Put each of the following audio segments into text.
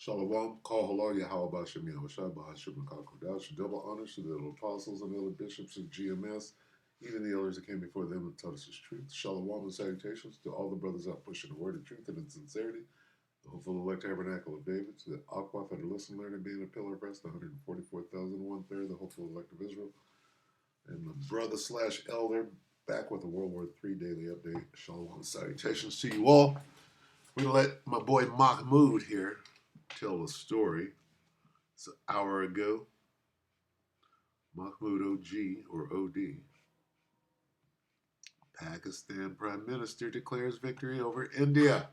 Shalom, call halal Yahweh Bashem Yahushua Bahashim Makakodash. Double honors to the apostles and other bishops of GMS, even the elders that came before them and taught us his truth. Shalom and salutations to all the brothers out pushing the word of truth and in sincerity. The hopeful elect tabernacle of David, to the Aqua for the listen, learn, and being a pillar of rest, the 144,000, one-third, the hopeful elect of Israel. And the brother slash elder back with the WW3 Daily update. Shalom and salutations to you all. We're going to let my boy Mahmoud here tell a story. It's an hour ago. Mahmoud OG or OD. Pakistan Prime Minister declares victory over India,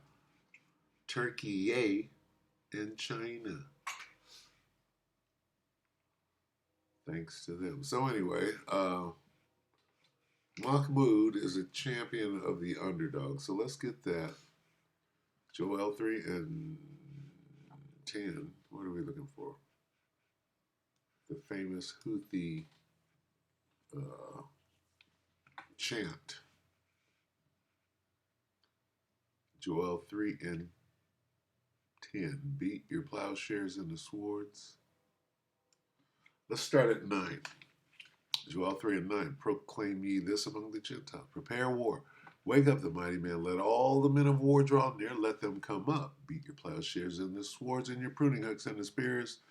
Turkey, and China. Thanks to them. So anyway, Mahmoud is a champion of the underdog. So let's get that. Joel 3 and 10. What are we looking for? The famous Houthi chant. Joel 3 and 10. Beat your plowshares into swords. Let's start at 9. Joel 3 and 9. Proclaim ye this among the Gentiles. Prepare war. Wake up the mighty man. Let all the men of war draw near. Let them come up. Beat your plowshares into swords and your pruning hooks into spears.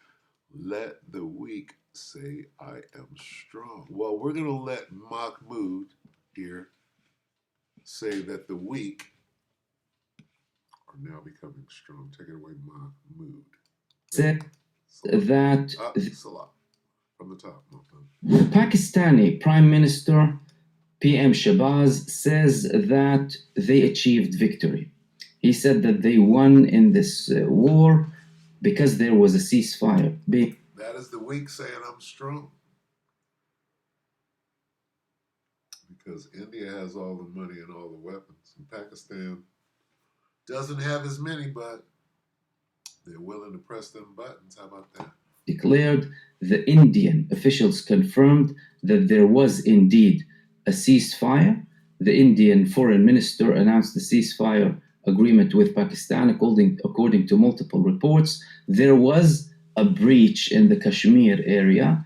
Let the weak say, I am strong. Well, we're going to let Mahmoud here say that the weak are now becoming strong. Take it away, Mahmoud. Said that Salah. From the top. The Pakistani Prime Minister PM Shahbaz says that they achieved victory. He said that they won in this war because there was a ceasefire. That is the weak saying I'm strong. Because India has all the money and all the weapons. And Pakistan doesn't have as many, but they're willing to press them buttons. How about that? Declared the Indian officials confirmed that there was indeed a ceasefire. The Indian foreign minister announced the ceasefire agreement with Pakistan. According to multiple reports, there was a breach in the Kashmir area,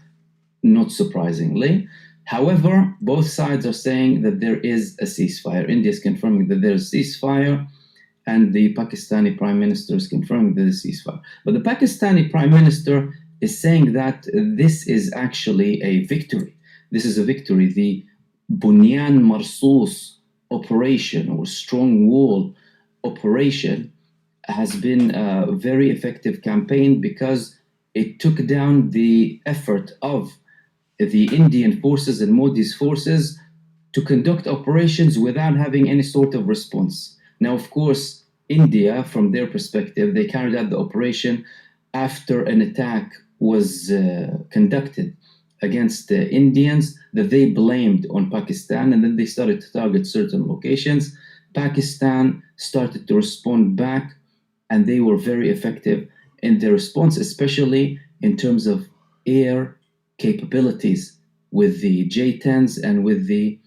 not surprisingly. However, both sides are saying that there is a ceasefire. India is confirming that there is a ceasefire, and the Pakistani Prime Minister is confirming that there is a ceasefire. But the Pakistani Prime Minister is saying that this is actually a victory. This is a victory. The Bunyan Marsus operation or strong wall operation has been a very effective campaign because it took down the effort of the Indian forces and Modi's forces to conduct operations without having any sort of response. Now, of course, India, from their perspective, they carried out the operation after an attack was conducted against the Indians that they blamed on Pakistan, and then they started to target certain locations. Pakistan started to respond back, and they were very effective in their response, especially in terms of air capabilities with the J-10s and with the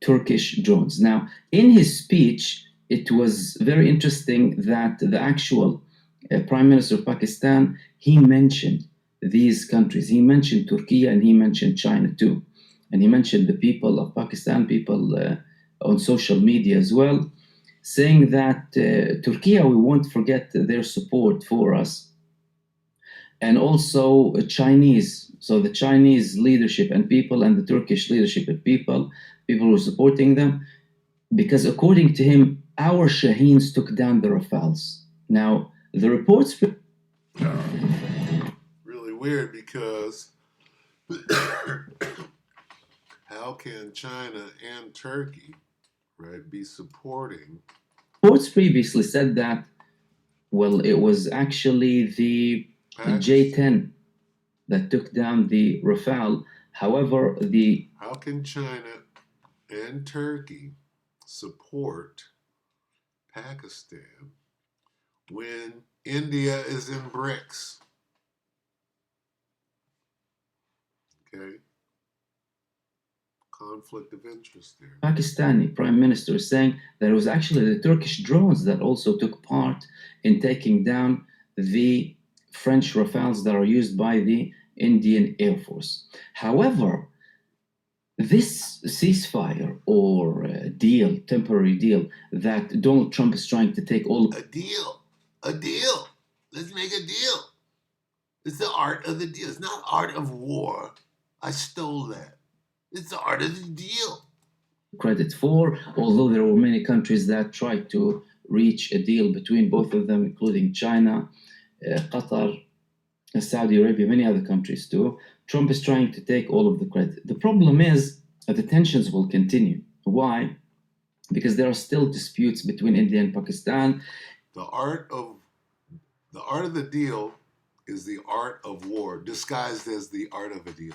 Turkish drones. Now, in his speech, it was very interesting that the actual Prime Minister of Pakistan, he mentioned these countries. He mentioned Turkey and he mentioned China too. And he mentioned the people of Pakistan, people on social media as well, saying that Turkey, we won't forget their support for us. And also Chinese, so the Chinese leadership and people and the Turkish leadership and people were supporting them, because according to him, our Shaheens took down the Rafales. Now, the reports... Really weird, because how can China and Turkey, right, be supporting? Reports previously said that, well, it was actually the J-10 that took down the Rafale. However, how can China and Turkey support Pakistan when India is in BRICS? Okay. Conflict of interest there. Pakistani Prime Minister is saying that it was actually the Turkish drones that also took part in taking down the French Rafales that are used by the Indian Air Force. However, this ceasefire or deal, temporary deal, that Donald Trump is trying to take all. A deal. A deal. Let's make a deal. It's the art of the deal. It's not art of war. I stole that. It's the art of the deal. Credit for, although there were many countries that tried to reach a deal between both of them, including China, Qatar, Saudi Arabia, many other countries too. Trump is trying to take all of the credit. The problem is that the tensions will continue. Why? Because there are still disputes between India and Pakistan. The art of the deal is the art of war disguised as the art of a deal.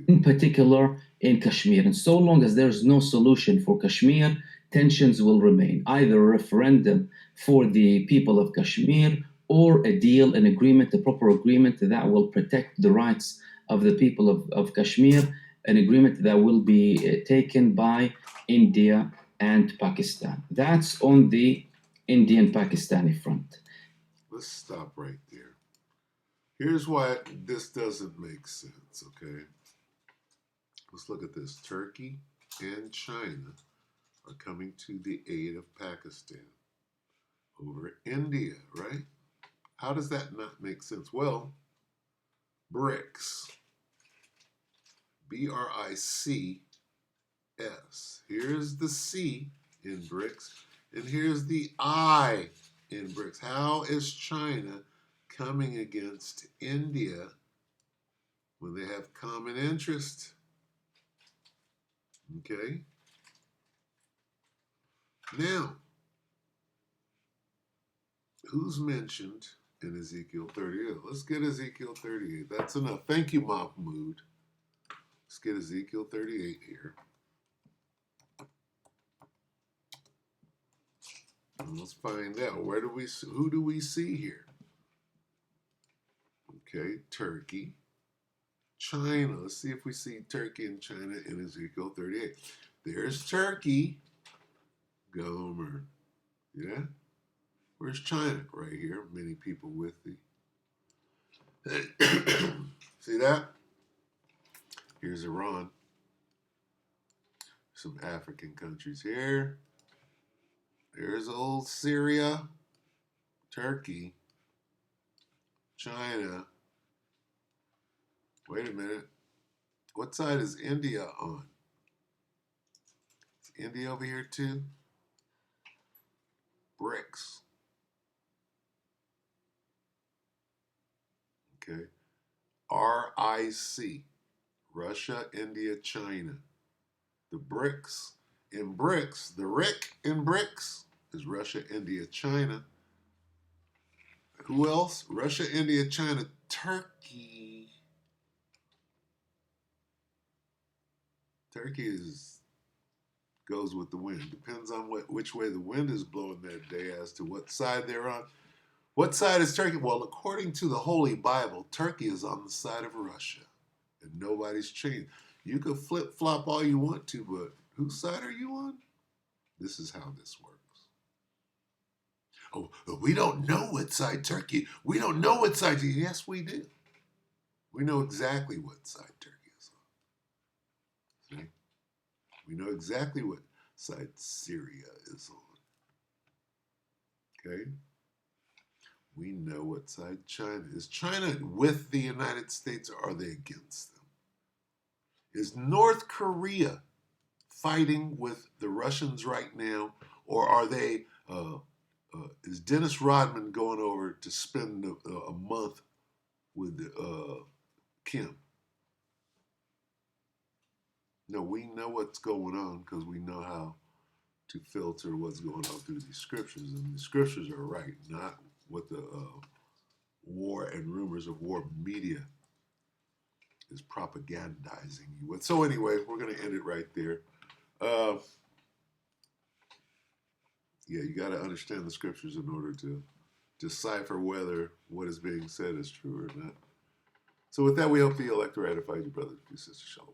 In particular in Kashmir. And so long as there's no solution for Kashmir, tensions will remain. Either a referendum for the people of Kashmir or a deal, an agreement, a proper agreement that will protect the rights of the people of Kashmir, an agreement that will be taken by India and Pakistan. That's on the Indian-Pakistani front. Let's stop right there. Here's why this doesn't make sense, okay? Let's look at this. Turkey and China are coming to the aid of Pakistan over India, right? How does that not make sense? Well, BRICS. BRICS. Here's the C in BRICS, and here's the I in BRICS. How is China coming against India when they have common interest? Okay. Now, who's mentioned in Ezekiel 38? Let's get Ezekiel 38. That's enough. Thank you, Mahmoud. Let's get Ezekiel 38 here. And let's find out. Who do we see here? Okay, Turkey, China. Let's see if we see Turkey and China in Ezekiel 38. There's Turkey. Gomer. Yeah? Where's China? Right here. Many people with thee. See that? Here's Iran. Some African countries here. There's old Syria, Turkey, China. Wait a minute. What side is India on? Is India over here too? BRICS. Okay. RIC. Russia, India, China. The BRICS. In BRICS, the RIC in BRICS is Russia, India, China. Who else? Russia, India, China, Turkey. Turkey goes with the wind. Depends on which way the wind is blowing that day as to what side they're on. What side is Turkey? Well, according to the Holy Bible, Turkey is on the side of Russia, and nobody's changed. You could flip-flop all you want to, but whose side are you on? This is how this works. Oh, we don't know what side Turkey. We don't know what side. Yes, we do. We know exactly what side Turkey is on. See? We know exactly what side Syria is on. Okay? We know what side China is. China with the United States, or are they against them? Is North Korea fighting with the Russians right now, or are they? Is Dennis Rodman going over to spend a month with Kim? No, we know what's going on because we know how to filter what's going on through these scriptures, and the scriptures are right, not what the war and rumors of war media is propagandizing you with. So anyway, we're going to end it right there. Yeah, you got to understand the scriptures in order to decipher whether what is being said is true or not. So with that, we hope the elect ratified you, brothers and sisters. Shalom.